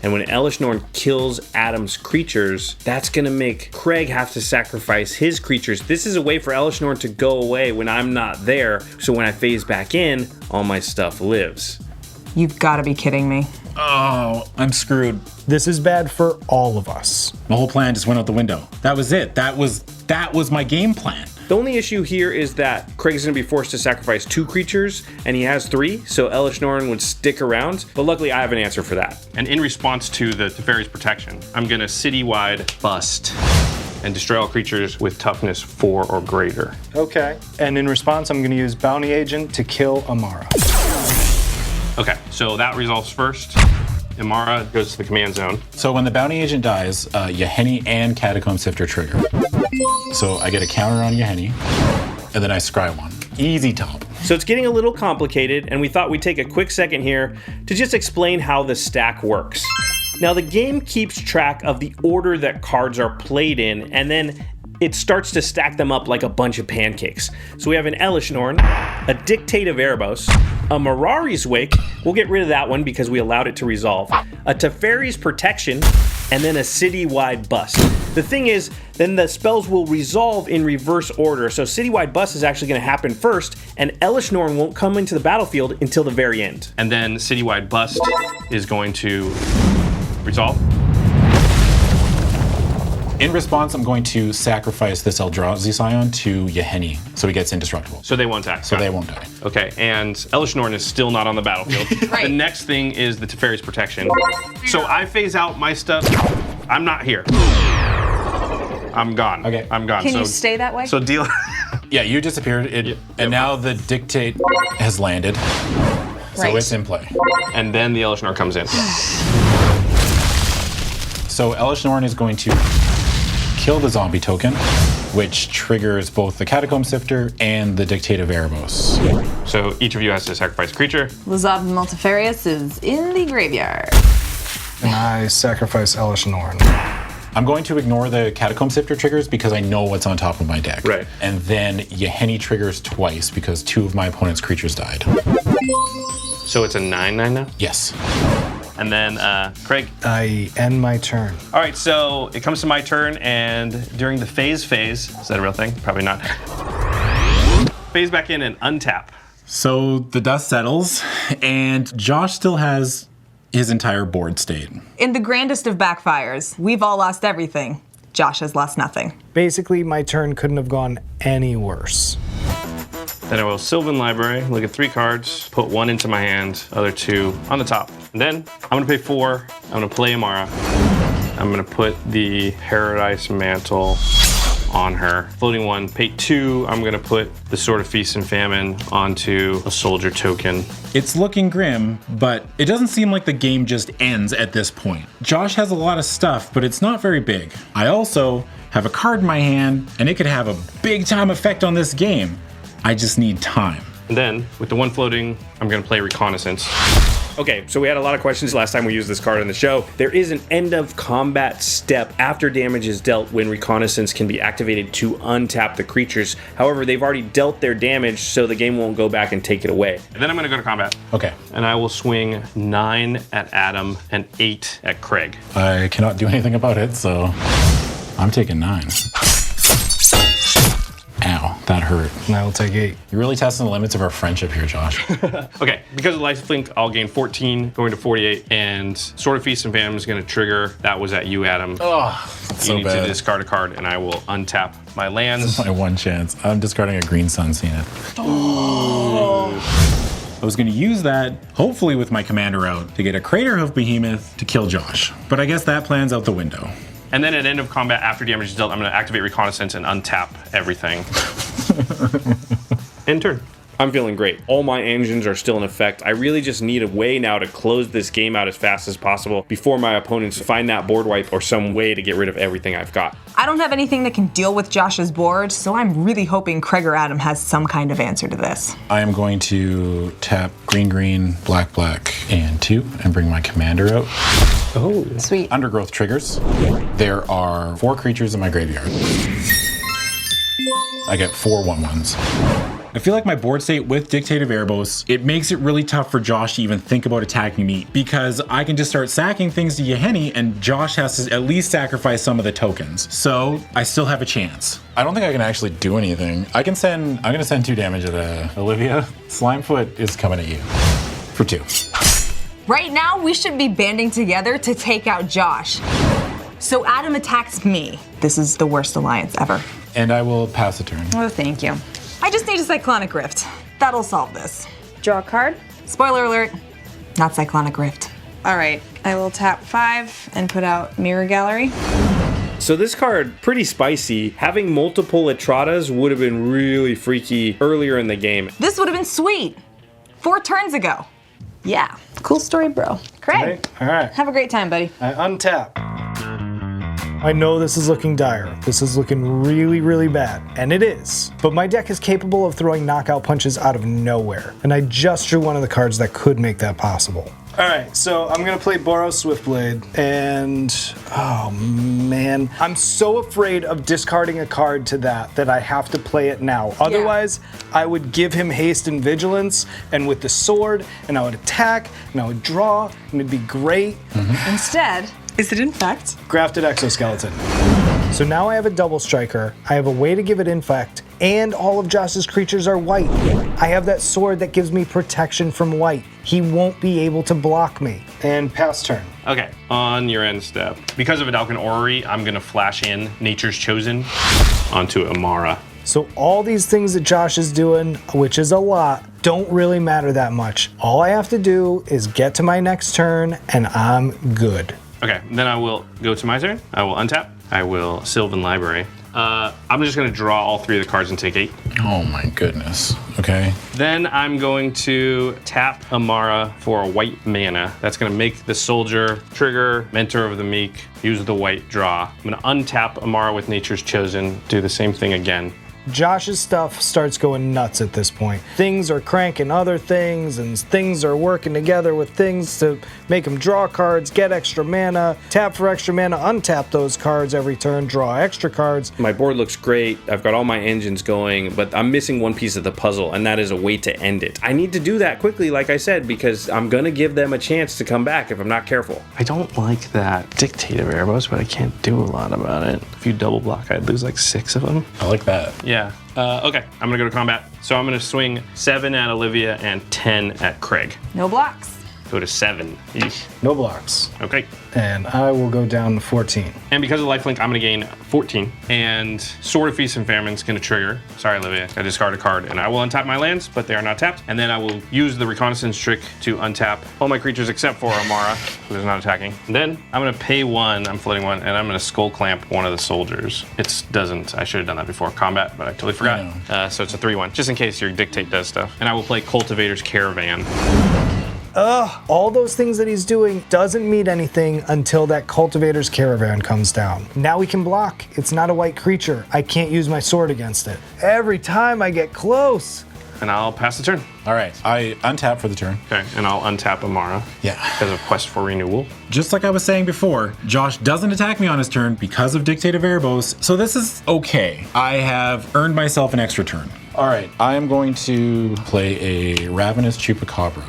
And when Elish Norn kills Adam's creatures, that's gonna make Craig have to sacrifice his creatures. This is a way for Elish Norn to go away when I'm not there, so when I phase back in, all my stuff lives. You've gotta be kidding me. Oh, I'm screwed. This is bad for all of us. My whole plan just went out the window. That was it. That was my game plan. The only issue here is that Craig is going to be forced to sacrifice 2 creatures, and he has 3, so Elish Norn would stick around, but luckily I have an answer for that. And in response to the Teferi's Protection, I'm gonna citywide bust and destroy all creatures with toughness 4 or greater. Okay. And in response, I'm gonna use Bounty Agent to kill Emarra. Okay, so that resolves first. Emarra goes to the command zone. So when the bounty agent dies, Yahenni and Catacomb Sifter trigger. So I get a counter on Yahenni, and then I scry 1. Easy top. So it's getting a little complicated, and we thought we'd take a quick second here to just explain how the stack works. Now the game keeps track of the order that cards are played in, and then it starts to stack them up like a bunch of pancakes. So we have an Elish Norn, a Dictate of Erebos, a Mirari's Wake, we'll get rid of that one because we allowed it to resolve, a Teferi's Protection, and then a Citywide Bust. The thing is, then the spells will resolve in reverse order, so Citywide Bust is actually going to happen first, and Elish Norn won't come into the battlefield until the very end. And then Citywide Bust is going to resolve. In response, I'm going to sacrifice this Eldrazi Scion to Yahenni, so he gets indestructible. So they won't attack. So they won't die. Okay, and Elish Norn is still not on the battlefield. Right. The next thing is the Teferi's Protection. So I phase out my stuff. I'm not here. I'm gone. Okay. I'm gone. Can you stay that way? So deal. Yeah, you disappeared, and now the Dictate has landed. So Right. it's in play. And then the Elish Norn comes in. So Elish Norn is going to kill the zombie token, which triggers both the Catacomb Sifter and the Dictate of Erebos. So each of you has to sacrifice a creature. Lazav Multifarious is in the graveyard. And I sacrifice Elish Norn. I'm going to ignore the Catacomb Sifter triggers because I know what's on top of my deck. Right. And then Yahenni triggers twice because 2 of my opponent's creatures died. So it's a 9/9 now. Yes. And then Craig. I end my turn. All right, so it comes to my turn, and during the phase, is that a real thing? Probably not. Phase back in and untap. So the dust settles, and Josh still has his entire board state. In the grandest of backfires, we've all lost everything. Josh has lost nothing. Basically, my turn couldn't have gone any worse. Then I will Sylvan Library, look at 3 cards, put 1 into my hand, other 2 on the top. And then I'm gonna pay 4, I'm gonna play Emarra. I'm gonna put the Paradise Mantle on her. Floating 1, pay 2, I'm gonna put the Sword of Feast and Famine onto a soldier token. It's looking grim, but it doesn't seem like the game just ends at this point. Josh has a lot of stuff, but it's not very big. I also have a card in my hand, and it could have a big time effect on this game. I just need time. And then, with the 1 floating, I'm gonna play Reconnaissance. Okay, so we had a lot of questions last time we used this card on the show. There is an end of combat step after damage is dealt when reconnaissance can be activated to untap the creatures. However, they've already dealt their damage, so the game won't go back and take it away. And then I'm gonna go to combat. Okay. And I will swing 9 at Adam and 8 at Craig. I cannot do anything about it, so I'm taking 9. Ow, that hurt. And I will take 8. You're really testing the limits of our friendship here, Josh. Okay, because of lifelink, I'll gain 14, going to 48, and Sword of Feast and Famine is gonna trigger. That was at you, Adam. Oh, You need to discard a card, and I will untap my lands. my one chance. I'm discarding a green sun zenith. I was going to use that, hopefully with my commander out, to get a Crater Hoof Behemoth to kill Josh. But I guess that plan's out the window. And then at end of combat, after damage is dealt, I'm gonna activate Reconnaissance and untap everything. End turn. I'm feeling great. All my engines are still in effect. I really just need a way now to close this game out as fast as possible before my opponents find that board wipe or some way to get rid of everything I've got. I don't have anything that can deal with Josh's board, so I'm really hoping Craig or Adam has some kind of answer to this. I am going to tap green, green, black, black, and 2, and bring my commander out. Oh. Sweet. Undergrowth triggers. There are 4 creatures in my graveyard. I get 4 1/1s. I feel like my board state with Dictative Erebos, it makes it really tough for Josh to even think about attacking me because I can just start sacking things to Yahenni and Josh has to at least sacrifice some of the tokens. So I still have a chance. I don't think I can actually do anything. I'm gonna send 2 damage at Olivia. Slimefoot is coming at you for 2. Right now, we should be banding together to take out Josh. So Adam attacks me. This is the worst alliance ever. And I will pass a turn. Oh, thank you. I just need a Cyclonic Rift. That'll solve this. Draw a card. Spoiler alert, not Cyclonic Rift. All right, I will tap 5 and put out Mirror Gallery. So this card, pretty spicy. Having multiple Etratas would have been really freaky earlier in the game. This would have been sweet 4 turns ago. Yeah, cool story, bro. Craig, All right. have a great time, buddy. I untap. I know this is looking dire. This is looking really, really bad. And it is. But my deck is capable of throwing knockout punches out of nowhere. And I just drew one of the cards that could make that possible. All right, so I'm gonna play Boros Swiftblade, and oh man, I'm so afraid of discarding a card to that I have to play it now. Otherwise, I would give him haste and vigilance, and with the sword, and I would attack, and I would draw, and it'd be great. Instead, is it Infect? Grafted Exoskeleton. So now I have a double striker, I have a way to give it Infect, and all of Josh's creatures are white. I have that sword that gives me protection from white. He won't be able to block me. And pass turn. Okay, on your end step. Because of a Dalkin Orrery, I'm gonna flash in Nature's Chosen onto Emarra. So all these things that Josh is doing, which is a lot, don't really matter that much. All I have to do is get to my next turn, and I'm good. Okay, then I will go to my turn. I will untap. I will Sylvan Library. I'm just gonna draw all 3 of the cards and take 8. Oh my goodness. Okay. Then I'm going to tap Emarra for a white mana. That's gonna make the soldier trigger, Mentor of the Meek, use the white draw. I'm gonna untap Emarra with Nature's Chosen, do the same thing again. Josh's stuff starts going nuts at this point. Things are cranking other things, and things are working together with things to make him draw cards, get extra mana, tap for extra mana, untap those cards every turn, draw extra cards. My board looks great. I've got all my engines going, but I'm missing one piece of the puzzle, and that is a way to end it. I need to do that quickly, like I said, because I'm gonna give them a chance to come back if I'm not careful. I don't like that Dictative Erebos, but I can't do a lot about it. If you double block, I'd lose like 6 of them. I like that. Yeah. Okay, I'm gonna go to combat. So I'm gonna swing 7 at Olivia and 10 at Craig. No blocks. Go to 7. Eesh. No blocks. Okay. And I will go down to 14. And because of lifelink, I'm gonna gain 14. And Sword of Feast and Famine's gonna trigger. Sorry, Olivia, I discard a card, and I will untap my lands, but they are not tapped. And then I will use the reconnaissance trick to untap all my creatures except for Emarra, who is not attacking. And then I'm gonna pay 1, I'm floating 1, and I'm gonna skull clamp one of the soldiers. It doesn't, I should have done that before combat, but I totally forgot. So it's a 3-1, just in case your dictate does stuff. And I will play Cultivator's Caravan. All those things that he's doing doesn't mean anything until that Cultivator's Caravan comes down. Now he can block. It's not a white creature. I can't use my sword against it. Every time I get close. and I'll pass the turn. All right, I untap for the turn. Okay, and I'll untap Emarra. Yeah. Because of Quest for Renewal. Just like I was saying before, Josh doesn't attack me on his turn because of Dictate of Erebos, so this is okay. I have earned myself an extra turn. All right, I am going to play a Ravenous Chupacabra.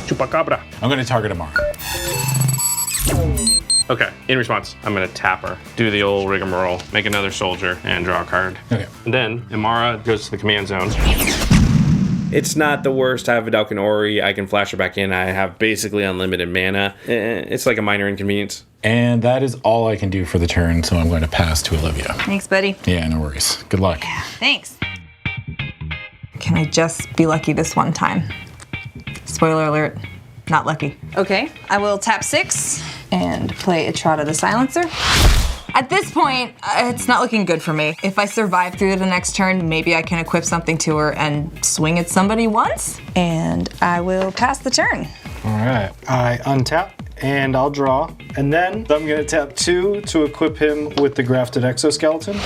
Chupacabra. I'm going to target Emarra. Okay, in response, I'm gonna tap her, do the old rigmarole, make another soldier, and draw a card. Okay. And then Emarra goes to the command zone. It's not the worst. I have Vidalcan Ori. I can flash her back in. I have basically unlimited mana. It's like a minor inconvenience. And that is all I can do for the turn, so I'm going to pass to Olivia. Thanks, buddy. Yeah, no worries. Good luck. Thanks. Can I just be lucky this one time? Spoiler alert, not lucky. Okay, I will tap 6 and play Etrata the Silencer. At this point, it's not looking good for me. If I survive through the next turn, maybe I can equip something to her and swing at somebody once. And I will pass the turn. All right, I untap and I'll draw. And then I'm gonna tap 2 to equip him with the Grafted Exoskeleton.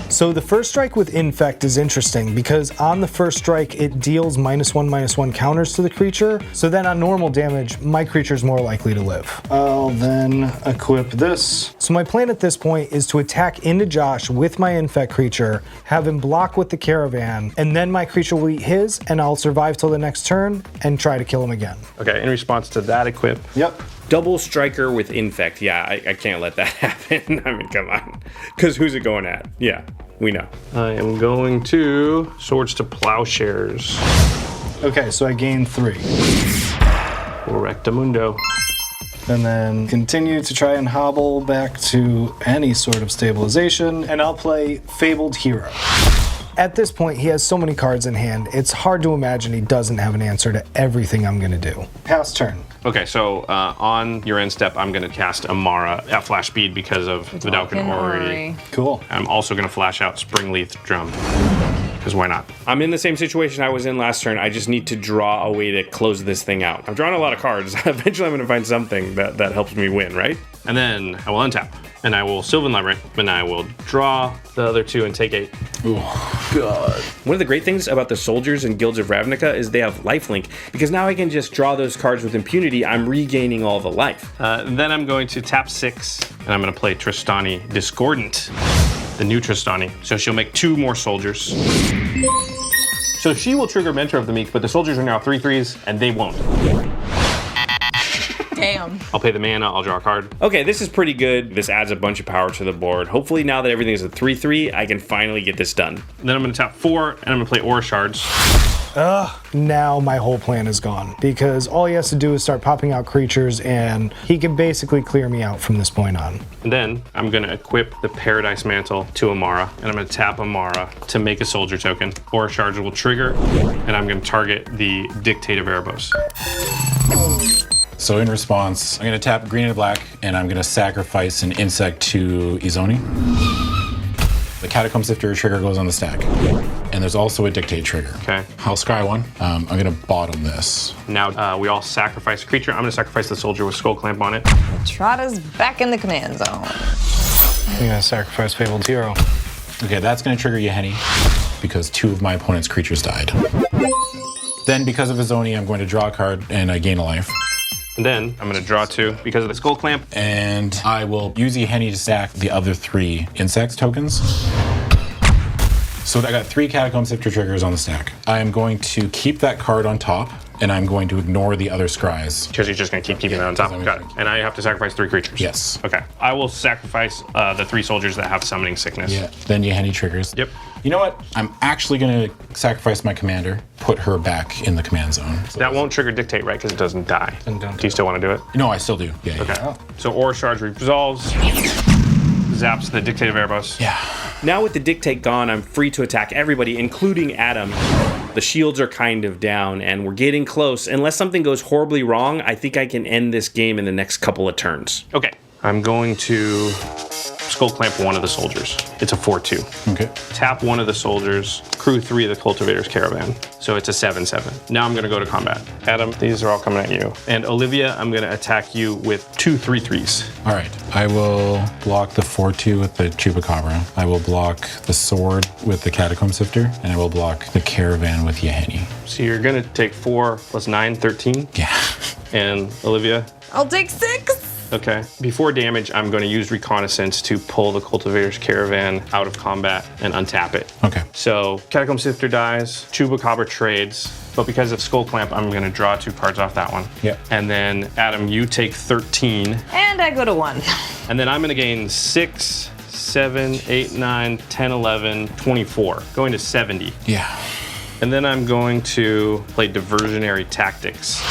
So the first strike with Infect is interesting because on the first strike, it deals -1/-1 counters to the creature. So then on normal damage, my creature's more likely to live. I'll then equip this. So my plan at this point is to attack into Josh with my Infect creature, have him block with the Caravan, and then my creature will eat his, and I'll survive till the next turn and try to kill him again. Okay, in response to that equip. Yep. Double striker with Infect. Yeah, I can't let that happen. I mean, come on. Because who's it going at? Yeah, we know. I am going to Swords to Plowshares. Okay, so I gain 3. Rectamundo. And then continue to try and hobble back to any sort of stabilization, and I'll play Fabled Hero. At this point, he has so many cards in hand, it's hard to imagine he doesn't have an answer to everything I'm gonna do. Pass turn. Okay, so on your end step, I'm gonna cast Emarra at flash speed because of Vidalcan Ori. Cool. I'm also gonna flash out Springleaf Drum. Because why not? I'm in the same situation I was in last turn. I just need to draw a way to close this thing out. I'm drawing a lot of cards. Eventually I'm gonna find something that helps me win, right? And then I will untap. And I will Sylvan Library. And I will draw the other 2 and take 8. Oh, God. One of the great things about the soldiers in Guilds of Ravnica is they have lifelink, because now I can just draw those cards with impunity. I'm regaining all the life. Then I'm going to tap 6, and I'm going to play Tristani Discordant, the new Tristani. So she'll make 2 more soldiers. So she will trigger Mentor of the Meek, but the soldiers are now 3/3s, and they won't. Damn. I'll pay the mana, I'll draw a card. Okay, this is pretty good. This adds a bunch of power to the board. Hopefully now that everything is a 3/3, I can finally get this done. Then I'm going to tap 4, and I'm going to play Aura Shards. Now my whole plan is gone because all he has to do is start popping out creatures and he can basically clear me out from this point on. And then I'm going to equip the Paradise Mantle to Emarra, and I'm going to tap Emarra to make a soldier token. Aura Shards will trigger, and I'm going to target the Dictate of Erebos. So in response, I'm going to tap green and black, and I'm going to sacrifice an insect to Izoni. The Catacomb Sifter trigger goes on the stack. And there's also a Dictate trigger. Okay. I'll scry one. I'm going to bottom this. Now we all sacrifice a creature. I'm going to sacrifice the soldier with Skull Clamp on it. Etrata's back in the command zone. I'm gonna sacrifice Fabled Hero. Okay, that's going to trigger Yeheni because 2 of my opponent's creatures died. Then because of Izoni, I'm going to draw a card and I gain a life. And then I'm going to draw 2 because of the Skull Clamp. And I will use Yeheni to stack the other 3 insects tokens. So I got 3 Catacomb Sifter triggers on the stack. I am going to keep that card on top, and I'm going to ignore the other scries. Because you're just going to keep keeping it on top. Got it. And I have to sacrifice 3 creatures. Yes. Okay. I will sacrifice the 3 soldiers that have Summoning Sickness. Yeah. Then Yeheni triggers. Yep. You know what? I'm actually going to sacrifice my commander, put her back in the command zone. That won't trigger Dictate, right? Because it doesn't die. Then don't Do you still want to do it? No, I still do. Yeah. Okay. Yeah. So Aura Shards resolves. Zaps the Dictate of Erebos. Yeah. Now with the Dictate gone, I'm free to attack everybody, including Adam. The shields are kind of down, and we're getting close. Unless something goes horribly wrong, I think I can end this game in the next couple of turns. Okay. I'm going to skull clamp one of the soldiers. It's a 4/2. Okay. Tap one of the soldiers, crew 3 of the cultivator's caravan. So it's a 7/7. Now I'm gonna go to combat. Adam, these are all coming at you. And Olivia, I'm gonna attack you with 2 3/3s. All right. I will block the 4/2 with the Chupacabra. I will block the sword with the Catacomb Sifter, and I will block the caravan with Yeheni. So you're gonna take 4 + 9, 13. Yeah. And Olivia? I'll take 6. Okay. Before damage, I'm going to use Reconnaissance to pull the Cultivator's Caravan out of combat and untap it. Okay. So Catacomb Sifter dies, Chupacabra trades, but because of Skull Clamp, I'm going to draw 2 cards off that one. Yep. And then, Adam, you take 13. And I go to 1. And then I'm going to gain 6, 7, 8, 9, 10, 11, 24. Going to 70. Yeah. And then I'm going to play Diversionary Tactics.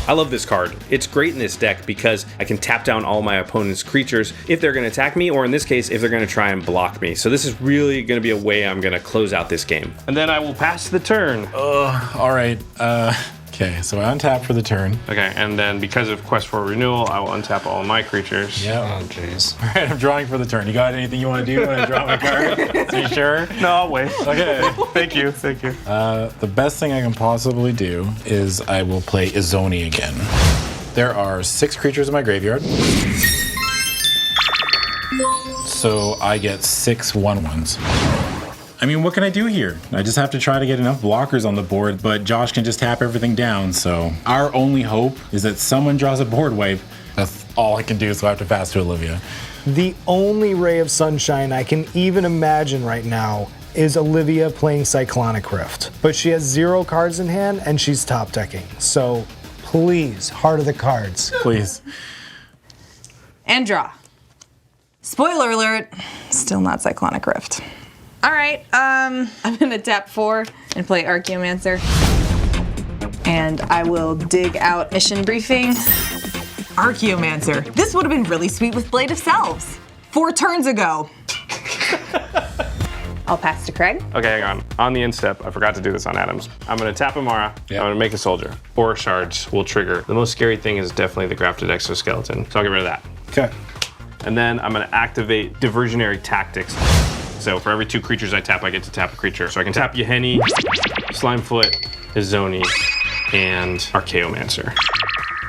I love this card. It's great in this deck because I can tap down all my opponent's creatures if they're going to attack me, or in this case, if they're going to try and block me. So this is really going to be a way I'm going to close out this game. And then I will pass the turn. All right. Okay, so I untap for the turn. Okay, and then because of Quest for Renewal, I will untap all my creatures. Yeah. Oh, jeez. All right, I'm drawing for the turn. You got anything you want to do when I draw my card? Are you sure? No, I'll wait. Okay. Thank you, thank you. The best thing I can possibly do is I will play Izoni again. There are 6 creatures in my graveyard. So I get 6 1/1s. I mean, what can I do here? I just have to try to get enough blockers on the board, but Josh can just tap everything down, so our only hope is that someone draws a board wipe. That's all I can do, so I have to pass to Olivia. The only ray of sunshine I can even imagine right now is Olivia playing Cyclonic Rift. But she has 0 cards in hand and she's top decking. So please, heart of the cards. Please. And draw. Spoiler alert, still not Cyclonic Rift. All right, I'm gonna tap 4 and play Archaeomancer. And I will dig out Mission Briefing. Archaeomancer. This would have been really sweet with Blade of Selves. 4 turns ago. I'll pass to Craig. Okay, hang on. On the end step, I forgot to do this on Adams. I'm going to tap Emarra. Yeah. I'm going to make a soldier. 4 shards will trigger. The most scary thing is definitely the grafted exoskeleton, so I'll get rid of that. Okay. And then I'm going to activate Diversionary Tactics. So for every 2 creatures I tap, I get to tap a creature. So I can tap Yeheni, Slimefoot, Izoni, and Archaeomancer.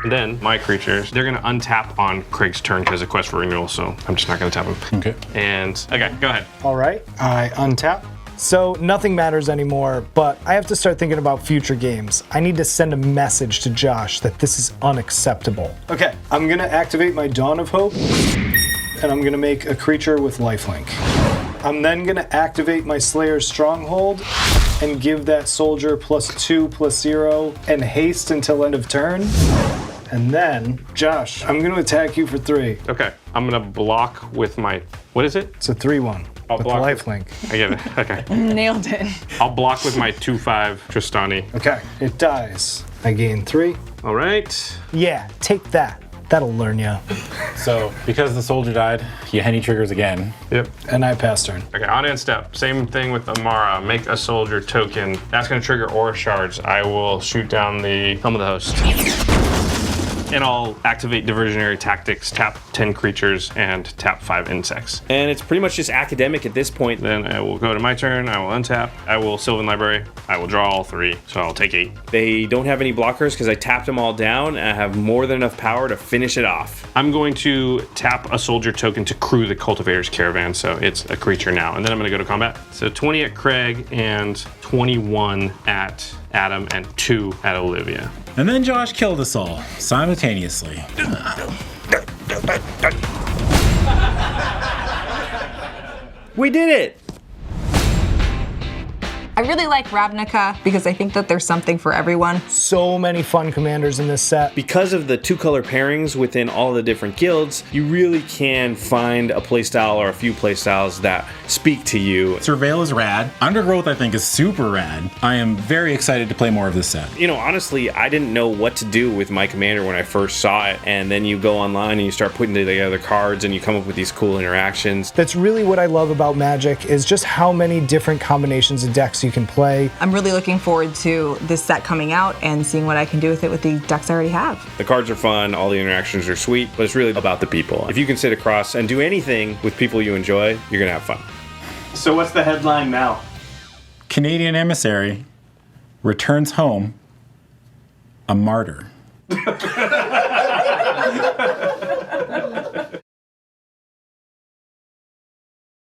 And then my creatures, they're gonna untap on Craig's turn because of Quest for Renewal, so I'm just not gonna tap them. Okay. And, okay, go ahead. All right, I untap. So nothing matters anymore, but I have to start thinking about future games. I need to send a message to Josh that this is unacceptable. Okay, I'm gonna activate my Dawn of Hope, and I'm gonna make a creature with lifelink. I'm then gonna activate my Slayer's Stronghold and give that soldier +2/+0 and haste until end of turn. And then, Josh, I'm gonna attack you for 3. Okay, I'm gonna block with my, what is it? It's a 3/1 I'll with block with- lifelink. I get it, okay. Nailed it. I'll block with my 2/5 Tristani. Okay, it dies. I gain 3. All right. Yeah, take that. That'll learn ya. So, because the soldier died, Yeheni triggers again. Yep. And I pass turn. Okay, on end step, same thing with Emarra. Make a soldier token. That's gonna trigger aura shards. I will shoot down the Helm of the Host. And I'll activate Diversionary Tactics, tap 10 creatures, and tap 5 insects. And it's pretty much just academic at this point. Then I will go to my turn, I will untap, I will Sylvan Library, I will draw all 3, so I'll take 8. They don't have any blockers because I tapped them all down, and I have more than enough power to finish it off. I'm going to tap a soldier token to crew the Cultivator's Caravan, so it's a creature now. And then I'm gonna go to combat. So 20 at Craig, and 21 at Adam, and 2 at Olivia. And then Josh killed us all simultaneously. We did it! I really like Ravnica because I think that there's something for everyone. So many fun commanders in this set. Because of the 2-color pairings within all the different guilds, you really can find a playstyle or a few playstyles that speak to you. Surveil is rad. Undergrowth, I think, is super rad. I am very excited to play more of this set. You know, honestly, I didn't know what to do with my commander when I first saw it, and then you go online and you start putting together cards and you come up with these cool interactions. That's really what I love about Magic is just how many different combinations of decks decks you can play. I'm really looking forward to this set coming out and seeing what I can do with it with the decks I already have. The cards are fun, all the interactions are sweet, but it's really about the people. If you can sit across and do anything with people you enjoy, you're gonna have fun. So what's the headline now? Canadian emissary returns home a martyr.